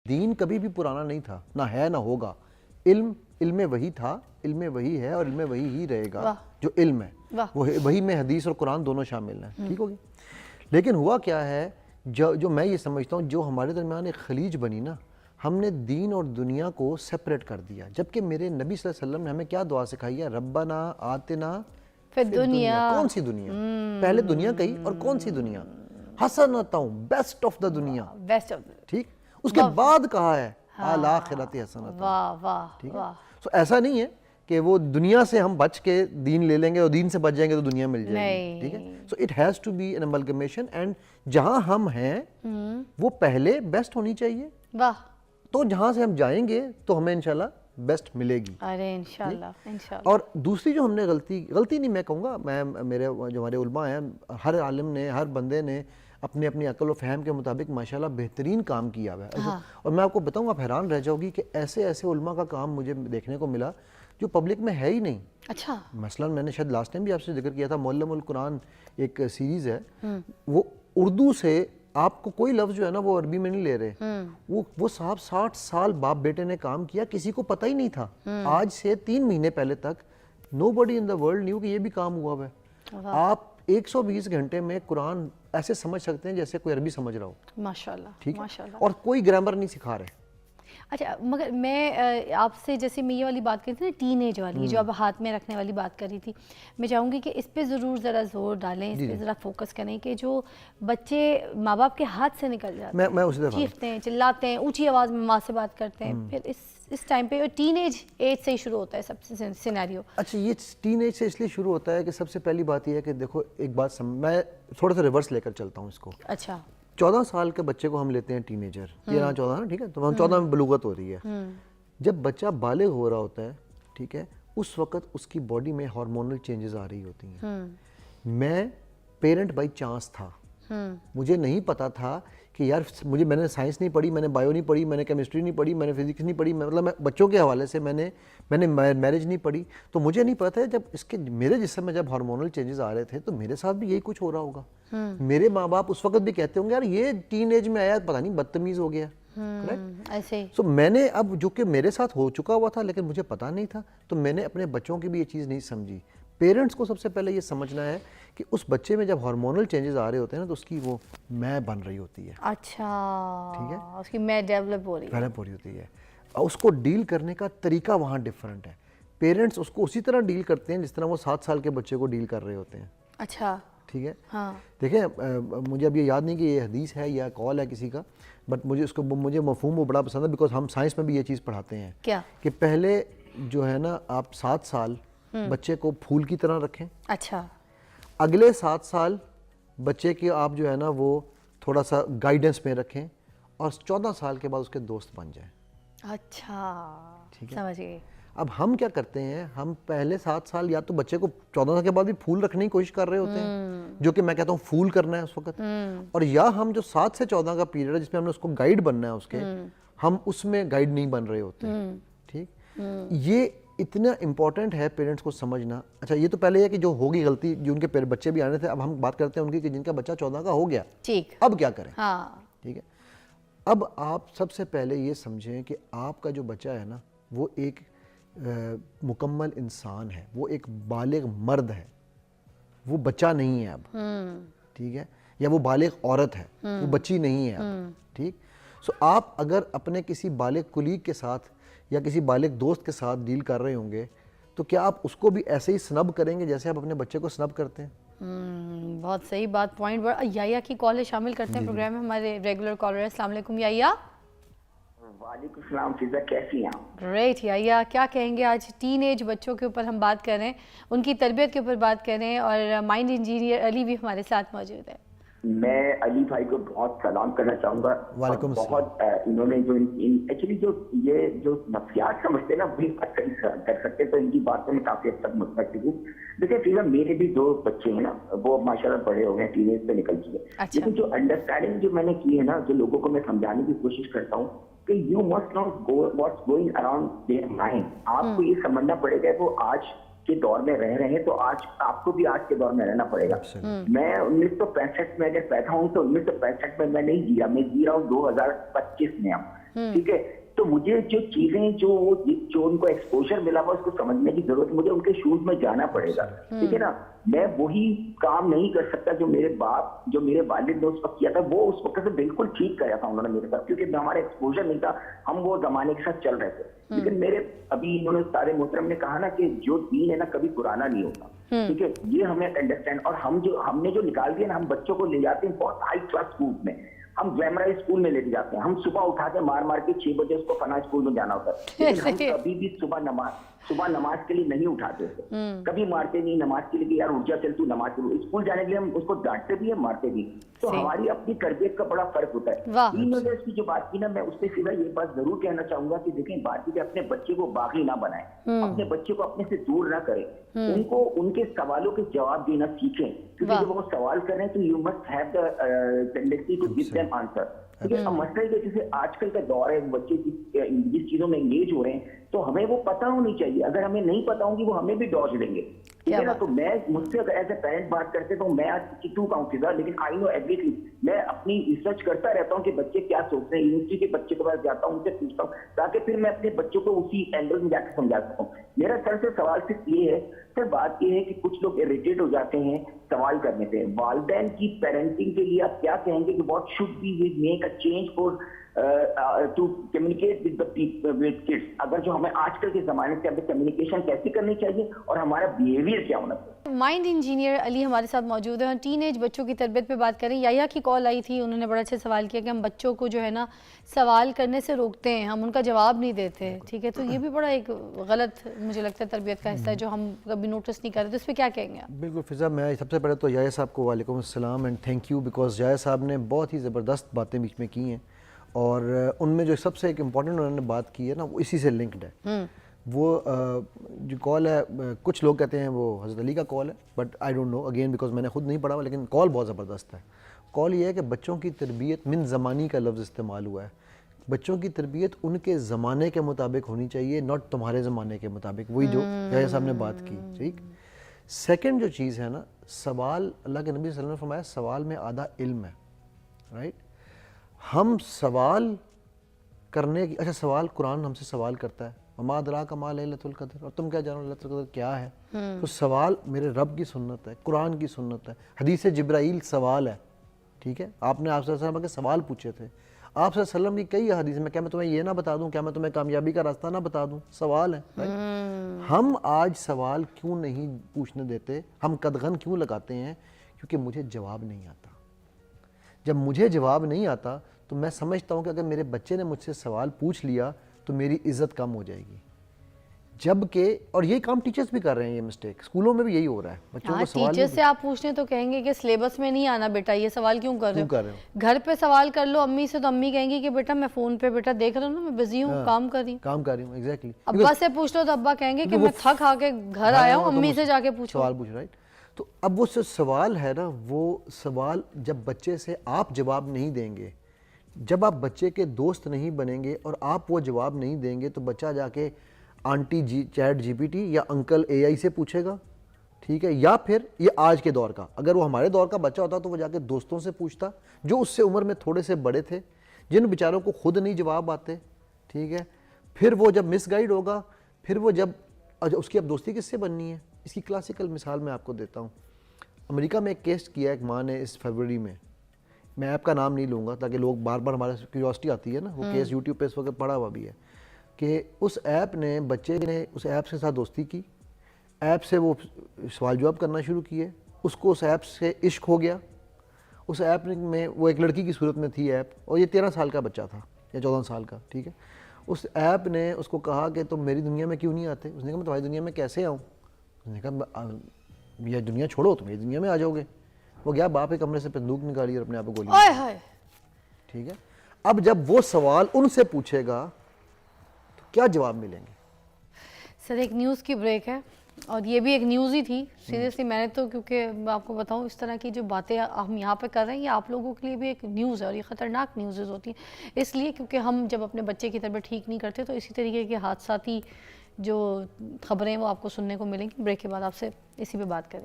دین کبھی بھی پرانا نہیں تھا، نہ ہے نہ ہوگا. علم وہی تھا، علم وہی ہے اور علم وہی ہی رہے گا جو علم ہے. وہی میں حدیث اور قرآن دونوں شامل ہیں. ٹھیک ہوگی. لیکن ہوا کیا ہے، جو میں یہ سمجھتا ہوں، جو ہمارے درمیان ایک خلیج بنی نا، ہم نے دین اور دنیا کو سپریٹ کر دیا. جبکہ میرے نبی صلی اللہ علیہ وسلم نے ہمیں کیا دعا سکھائی ہے؟ ربنا آتنا فی الدنیا. کون سی دنیا؟ پہلے دنیا کہی، اور کون سی دنیا؟ حسنۃ، بیسٹ آف دا دنیا. ٹھیک. اس کے بعد کہا ہے الآخرۃ حسنۃ. ٹھیک ہے. سو ایسا نہیں ہے کہ وہ دنیا سے ہم بچ کے دین لے لیں گے اور دین سے بچ جائیں گے تو دنیا مل جائے گی. ٹھیک ہے. So it has to be an amalgamation, and جہاں ہم ہیں وہ پہلے بیسٹ ہونی چاہیے. تو جہاں سے ہم جائیں گے تو ہمیں انشاءاللہ بیسٹ ملے گی. انشاءاللہ. اور دوسری جو ہم نے غلطی نہیں میں کہوں گا، میرے جو ہمارے علماء ہیں، ہر عالم نے، ہر بندے نے اپنی اپنی عقل و فہم کے مطابق ماشاءاللہ بہترین کام کیا ہوا ہے. اور میں آپ کو بتاؤں، آپ حیران رہ جاؤ گی کہ ایسے علماء کا کام مجھے دیکھنے کو ملا جو پبلک میں ہے ہی نہیں. اچھا. مثلا میں نے شاید لاسٹ ٹائم بھی آپ سے ذکر کیا تھا، معلم القرآن ایک سیریز ہے، وہ اردو سے آپ کو کوئی لفظ جو ہے نا وہ عربی میں نہیں لے رہے. وہ صاحب 60 سال باپ بیٹے نے کام کیا، کسی کو پتہ ہی نہیں تھا. آج سے 3 مہینے پہلے تک nobody in the world knew کہ یہ بھی کام ہوا ہوا ہے. آپ 120 گھنٹے میں قرآن ایسے سمجھ سکتے ہیں جیسے کوئی عربی سمجھ رہا ہو. ماشاءاللہ. ٹھیک ہے. اور کوئی گرامر نہیں سکھا رہے. اچھا، مگر میں آپ سے جیسے میں یہ والی بات کر رہی تھی نا، ٹین ایج والی جو اب ہاتھ میں رکھنے والی بات کر رہی تھی، میں چاہوں گی کہ اس پہ ضرور ذرا زور ڈالیں، اس پہ ذرا فوکس کریں کہ جو بچے ماں باپ کے ہاتھ سے نکل جاتے ہیں، چیختے ہیں، چلاتے ہیں، اونچی آواز میں ماں سے بات کرتے ہیں، پھر اس ٹائم پہ ٹین ایج سے ہی شروع ہوتا ہے سب سے سینیریو. اچھا، یہ ٹین ایج سے اس لیے شروع ہوتا ہے کہ سب سے پہلی بات یہ ہے کہ دیکھو ایک بات میں تھوڑا سا ریورس لے کر چلتا ہوں اس کو. اچھا. 14 سال کے بچے کو ہم لیتے ہیں ٹین ایجر، 13-14 نا، ٹھیک ہے، تو ہم 14 میں بلوغت ہو رہی ہے. جب بچہ بالغ ہو رہا ہوتا ہے، ٹھیک ہے، اس وقت اس کی باڈی میں ہارمونل چینجز آ رہی ہوتی ہیں. میں پیرنٹ بائی چانس تھا، مجھے نہیں پتا تھا کہ یار میں نے سائنس نہیں پڑھی، میں نے بایو نہیں پڑھی، میں نے کیمسٹری نہیں پڑھی، میں نے فزکس نہیں پڑھی، مطلب بچوں کے حوالے سے میں نے میرج نہیں پڑھی، تو مجھے نہیں پتا ہے جب میرے جسم میں جب ہارمونل چینجز آ رہے تھے تو میرے ساتھ بھی یہی کچھ ہو رہا ہوگا. میرے ماں باپ اس وقت بھی کہتے ہوں گے یار یہ ٹین ایج میں آیا پتہ نہیں بدتمیز ہو گیا. ایسے سو میں نے اب جو کہ میرے ساتھ ہو چکا ہوا تھا لیکن مجھے پتا نہیں تھا، تو میں نے اپنے بچوں کی بھی یہ چیز نہیں سمجھی. پیرنٹس کو سب سے پہلے یہ سمجھنا ہے کہ اس بچے میں جب ہارمونل چینجز آ رہے ہوتے ہیں نا تو اس کی وہ میں بن رہی ہوتی ہے. اچھا. ٹھیک ہے. اس کی میں ڈیولپ ہو رہی ہوتی ہے. اس کو ڈیل کرنے کا طریقہ وہاں ڈفرینٹ ہے. پیرنٹس اس کو اسی طرح ڈیل کرتے ہیں جس طرح وہ 7 سال کے بچے کو ڈیل کر رہے ہوتے ہیں. اچھا. ٹھیک ہے. ہاں. دیکھیں مجھے اب یہ یاد نہیں کہ یہ حدیث ہے یا قول ہے کسی کا، بٹ مجھے مفہوم وہ بڑا پسند ہے، بیکاز ہم سائنس میں بھی یہ چیز پڑھاتے ہیں. کیا؟ کہ پہلے جو ہے نا آپ 7 سال بچے کو پھول کی طرح رکھیں. اچھا. اگلے 7 سال بچے کے آپ جو ہے نا وہ تھوڑا سا گائیڈنس میں رکھیں، اور 14 سال کے بعد اس کے دوست بن جائیں. اچھا. ٹھیک ہے. سمجھ گئی. اب ہم کیا کرتے ہیں، ہم پہلے 7 سال یا تو بچے کو 14 سال کے بعد بھی پھول رکھنے کی کوشش کر رہے ہوتے ہیں، جو کہ میں کہتا ہوں پھول کرنا ہے اس وقت، اور یا ہم جو 7 سے 14 کا پیریڈ ہے جس میں ہم نے اس کو گائیڈ بننا ہے اس کے، ہم اس میں گائیڈ نہیں بن رہے ہوتے. ٹھیک. یہ اتنا امپورٹنٹ ہے پیرنٹس کو سمجھنا. اچھا، یہ تو پہلے ہے کہ جو ہوگی غلطی جو ان کے بچے بھی آنے تھے، اب ہم بات کرتے ہیں ان کی کہ جن کا بچہ 14 کا ہو گیا، ٹھیک، اب کیا کریں. ٹھیک ہے. اب آپ سب سے پہلے یہ سمجھیں کہ آپ کا جو بچہ ہے نا وہ ایک مکمل انسان ہے، وہ ایک بالغ مرد ہے، وہ بچہ نہیں ہے اب. ٹھیک ہے. یا وہ بالغ عورت ہے، وہ بچی نہیں ہے اب. ٹھیک. سو آپ اگر اپنے کسی بالغ کلیگ کے ساتھ یا کسی بالغ دوست کے ساتھ ڈیل کر رہے ہوں گے تو کیا آپ اس کو بھی ایسے ہی سنب کریں گے جیسے آپ اپنے بچے کو سنب کرتے ہیں؟ بہت صحیح بات، پوائنٹ. یایا کی کال شامل کرتے ہیں پروگرام میں، ہمارے ریگولر کالر ہیں. السلام علیکم یایا. وعلیکم السلام فضا، کیسی ہیں آپ؟ گریٹ. یایا کیا کہیں گے؟ آج ٹین ایج بچوں کے اوپر ہم بات کر رہے ہیں، ان کی تربیت کے اوپر بات کر رہے ہیں، اور مائنڈ انجینئر علی بھی ہمارے ساتھ موجود ہے. میں علی بھائی کو بہت سلام کرنا چاہوں گا. وعلیکم السلام. بہت انہوں نے جو ایکچولی جو نفسیات سمجھتے ہیں نا وہی بات کر سکتے، تو ان کی بات سے میں کافی حد تک متفق ہوں. دیکھیں فضا، میرے بھی 2 بچے ہیں نا، وہ ماشاءاللہ بڑے ہو گئے، ٹین ایج پہ نکل چکے. لیکن جو انڈرسٹینڈنگ جو میں نے کی ہے نا، جو لوگوں کو میں سمجھانے کی کوشش کرتا ہوں کہ you must not go what's going around their mind. آپ کو یہ سمجھنا پڑے گا وہ آج کے دور میں رہ رہے ہیں تو آج آپ کو بھی آج کے دور میں رہنا پڑے گا. میں 1965 میں اگر پیدا ہوں تو 1965 میں نہیں جیا، میں جی رہا ہوں 2025 میں. ٹھیک ہے. تو مجھے جو چیزیں جو ان کو ایکسپوجر ملا ہوا اس کو سمجھنے کی ضرورت ہے, مجھے ان کے شوز میں جانا پڑے گا, ٹھیک ہے نا. میں وہی کام نہیں کر سکتا جو میرے والد نے اس وقت کیا تھا, وہ اس وقت سے بالکل ٹھیک کیا تھا انہوں نے میرے ساتھ, کیونکہ ہمارا ایکسپوجر نہیں تھا, ہم وہ زمانے کے ساتھ چل رہے تھے. لیکن میرے ابھی انہوں نے سارے محترم نے کہا نا کہ جو دین ہے نا کبھی پرانا نہیں ہوتا, ٹھیک ہے, یہ ہمیں انڈرسٹینڈ. اور ہم نے جو نکال دیا نا, ہم بچوں کو لے جاتے ہیں بہت ہائی کلاس اسکول میں, ہم گلیمرائز اسکول میں لے کے جاتے ہیں, ہم صبح اٹھاتے ہیں مار کے 6 بجے اس کو فلاں اسکول میں جانا ہوتا ہے, لیکن ہم کبھی بھی صبح نماز کے لیے نہیں اٹھاتے تھے, کبھی مارتے نہیں نماز کے لیے کہ یار اٹھ جا چل تو نماز کے لیے. اسکول جانے کے لیے ہم اس کو ڈانٹتے بھی ہیں مارتے بھی. تو ہماری اپنی تربیت کا بڑا فرق ہوتا ہے. تین وجہ اس کی جو بات کی نا, میں اس سے سیدھا یہ بات ضرور کہنا چاہوں گا کہ دیکھیں بات کی اپنے بچے کو باغی نہ بنائیں, اپنے بچے کو اپنے سے دور نہ کریں, ان کو ان کے سوالوں کے جواب دینا سیکھیں, کیونکہ جب وہ سوال کر رہے ہیں تو you must have the tendency to give them answer. اب مسئلہ ہے کہ جیسے آج کل کا دور ہے, بچے جس چیزوں میں انگیج ہو رہے ہیں تو ہمیں وہ پتہ ہونی چاہیے. اگر ہمیں نہیں پتہ ہوں گی وہ ہمیں بھی ڈاج دیں گے, ٹھیک ہے نا. تو میں مجھ سے ایز اے پیرنٹ بات کرتے تو میں آج کیوں کہوں فضا, لیکن آئی نو ایوری تھنگ. میں اپنی ریسرچ کرتا رہتا ہوں کہ بچے کیا سوچتے ہیں, یونیورسٹی کے بچے کے پاس جاتا ہوں, ان سے پوچھتا ہوں, تاکہ پھر میں اپنے بچوں کو اسی اینگل میں جا کے سمجھا سکوں. میرا سر سے سوال صرف یہ ہے, سر بات یہ ہے کہ کچھ لوگ اریٹیٹ ہو جاتے ہیں سوال کرنے پہ. والدین کی پیرنٹنگ کے لیے آپ کیا کہیں گے کہ what should be we make a change for to communicate with kids. اگر جو ہمیں آج کل کے زمانے سے ہمیں کمیونیکیشن کیسے کرنی چاہیے اور ہمارا بیہیویئر کیا ہونا چاہیے. مائنڈ انجینئر علی ہمارے ساتھ موجود ہیں, ٹین ایج بچوں کی تربیت پہ بات کریں. یا کی کال آئی تھی, انہوں نے بڑا اچھا سوال کیا کہ ہم بچوں کو جو ہے نا سوال کرنے سے روکتے ہیں, ہم ان کا جواب نہیں دیتے, ٹھیک ہے. تو یہ بھی بڑا ایک غلط مجھے لگتا ہے تربیت کا حصہ ہے جو ہم کبھی نوٹس نہیں کرتے. تو اس پہ کیا کہیں گے آپ؟ بالکل فضا, میں سب سے پہلے تو یحییٰ صاحب کو وعلیکم السلام اینڈ تھینک یو, بیکاز یحییٰ صاحب نے بہت ہی زبردست باتیں بیچ میں کی ہیں, اور ان میں جو سب سے ایک امپورٹنٹ انہوں نے بات کی ہے نا وہ اسی سے لنکڈ ہے. وہ جو کال ہے, کچھ لوگ کہتے ہیں وہ حضرت علی کا کال ہے, but I don't know again because میں نے خود نہیں پڑھا, لیکن کال بہت زبردست ہے. کال یہ ہے کہ بچوں کی تربیت من زمانی کا لفظ استعمال ہوا ہے. بچوں کی تربیت ان کے زمانے کے مطابق ہونی چاہیے, ناٹ تمہارے زمانے کے مطابق, وہی جو یحییٰ صاحب نے بات کی, ٹھیک. سیکنڈ جو چیز ہے نا, سوال, اللہ کے نبی صلی اللہ علیہ وسلم نے فرمایا سوال میں آدھا علم ہے, رائٹ. ہم سوال کرنے کی, اچھا سوال قرآن ہم سے سوال کرتا ہے, وما ادراک ما لیلۃ القدر, اور تم کیا جانو لیلۃ القدر کیا ہے. تو سوال میرے رب کی سنت ہے, قرآن کی سنت ہے, حدیث جبرائیل سوال ہے, ٹھیک ہے. آپ نے آپ صلی اللہ علیہ وسلم کے سوال پوچھے تھے, آپ صلی اللہ علیہ وسلم کی کئی حدیث میں, کیا میں تمہیں یہ نہ بتا دوں, کیا میں تمہیں کامیابی کا راستہ نہ بتا دوں, سوال ہے. ہم آج سوال کیوں نہیں پوچھنے دیتے, ہم قدغن کیوں لگاتے ہیں, کیونکہ مجھے جواب نہیں آتا. جب مجھے جواب نہیں آتا تو میں سمجھتا ہوں کہ اگر میرے بچے نے مجھ سے سوال پوچھ لیا تو میری عزت کم ہو جائے گی. جبکہ, اور یہی کام ٹیچرز بھی کر رہے ہیں, یہ مسٹیک اسکولوں میں بھی یہی ہو رہا ہے. بچوں کو سوال ٹیچر سے آپ پوچھنے تو کہیں گے کہ سلیبس میں نہیں آنا بیٹا, یہ سوال کیوں کر رہے ہو. گھر پہ سوال کر لو امی سے, تو امی کہیں گی کہ بیٹا میں فون پہ بیٹا دیکھ رہا ہوں نا, میں بزی ہوں, کام کر رہی ہوں. ایگزیکٹلی. ابا سے پوچھ لو تو ابا کہیں گے کہ میں تھک آ کے گھر آیا ہوں, امی سے جا کے پوچھو. سوال پوچھ, رائٹ. تو اب وہ سوال ہے نا, وہ سوال جب بچے سے آپ جواب نہیں دیں گے, جب آپ بچے کے دوست نہیں بنیں گے اور آپ وہ جواب نہیں دیں گے, تو بچہ جا کے aunty chat G P T یا انکل اے آئی سے پوچھے گا, ٹھیک ہے. یا پھر یہ آج کے دور کا, اگر وہ ہمارے دور کا بچہ ہوتا تو وہ جا کے دوستوں سے پوچھتا جو اس سے عمر میں تھوڑے سے بڑے تھے, جن بیچاروں کو خود نہیں جواب آتے, ٹھیک ہے. پھر وہ جب مس گائیڈ ہوگا, پھر وہ جب اس کی اب دوستی کس سے بننی ہے. اس کی کلاسیکل مثال میں آپ کو دیتا ہوں. امریکہ میں ایک کیس کیا ایک ماں نے اس فروری میں ایپ کا نام نہیں لوں گا تاکہ لوگ بار بار ہمارے کیوریوسٹی آتی ہے نا, وہ کیس یوٹیوب پہ اس وقت پڑا ہوا بھی ہے, کہ اس ایپ نے, بچے نے اس ایپ کے ساتھ دوستی کی, ایپ سے وہ سوال جواب کرنا شروع کیے, اس کو اس ایپ سے عشق ہو گیا. اس ایپ میں وہ ایک لڑکی کی صورت میں تھی ایپ, اور یہ 13 سال کا بچہ تھا یا 14 سال کا, ٹھیک ہے. اس ایپ نے اس کو کہا کہ تم میری دنیا میں کیوں نہیں آتے. اس نے کہا میں تمہاری دنیا میں کیسے آؤں. اس نے کہا یہ دنیا چھوڑو, تم میری دنیا میں آ جاؤ گے. وہ گیا باپ کے کمرے سے بندوق نکالی اور اپنے آپ کو گولی ماری, ٹھیک ہے. اب جب وہ سوال ان سے پوچھے گا تو کیا جواب ملیں گے. سر ایک نیوز کی بریک ہے, اور یہ بھی ایک نیوز ہی تھی سیریسلی. میں نے تو, کیونکہ میں آپ کو بتاؤں اس طرح کی جو باتیں ہم یہاں پہ کر رہے ہیں یہ آپ لوگوں کے لیے بھی ایک نیوز ہے, اور یہ خطرناک نیوزز ہوتی ہیں اس لیے کیونکہ ہم جب اپنے بچے کی تربیت ٹھیک نہیں کرتے تو اسی طریقے کے حادثاتی جو خبریں وہ آپ کو سننے کو ملیں گی. بریک کے بعد آپ سے اسی پہ بات کریں.